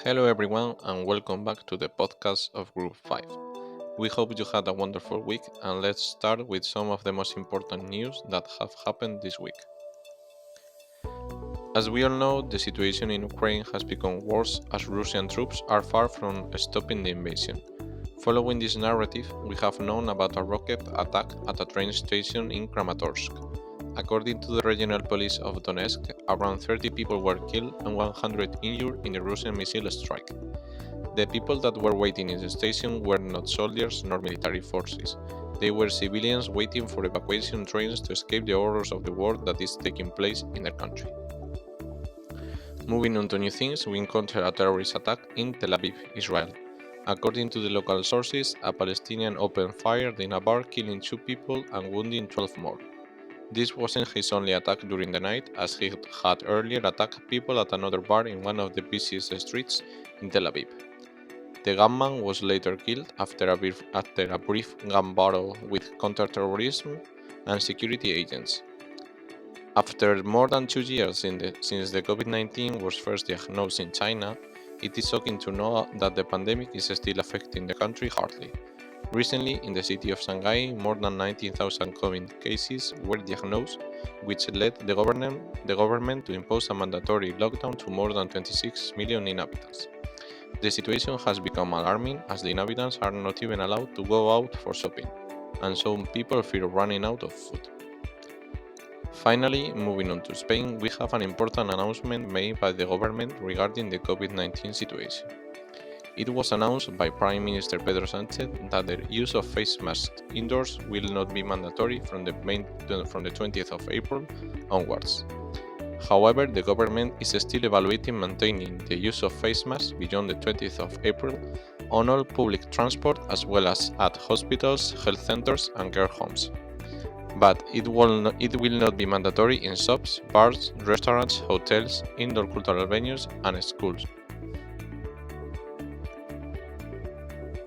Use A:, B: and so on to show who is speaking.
A: Hello everyone and welcome back to the podcast of Group 5. We hope you had a wonderful week and let's start with some of the most important news that have happened this week. As we all know, the situation in Ukraine has become worse as Russian troops are far from stopping the invasion. Following this narrative, we have known about a rocket attack at a train station in Kramatorsk. According to the regional police of Donetsk, around 30 people were killed and 100 injured in the Russian missile strike. The people that were waiting in the station were not soldiers nor military forces. They were civilians waiting for evacuation trains to escape the horrors of the war that is taking place in their country. Moving on to new things, we encountered a terrorist attack in Tel Aviv, Israel. According to the local sources, a Palestinian opened fire in a bar, killing 2 people and wounding 12 more. This wasn't his only attack during the night, as he had earlier attacked people at another bar in one of the busiest streets in Tel Aviv. The gunman was later killed after a brief gun battle with counter-terrorism and security agents. After more than 2 years since the COVID-19 was first diagnosed in China, it is shocking to know that the pandemic is still affecting the country hardly. Recently, in the city of Shanghai, more than 19,000 COVID cases were diagnosed, which led the government to impose a mandatory lockdown to more than 26 million inhabitants. The situation has become alarming as the inhabitants are not even allowed to go out for shopping, and some people fear running out of food. Finally, moving on to Spain, we have an important announcement made by the government regarding the COVID-19 situation. It was announced by Prime Minister Pedro Sánchez that the use of face masks indoors will not be mandatory from the 20th of April onwards. However, the government is still evaluating maintaining the use of face masks beyond the 20th of April on all public transport as well as at hospitals, health centers and care homes. But it will not be mandatory in shops, bars, restaurants, hotels, indoor cultural venues and schools.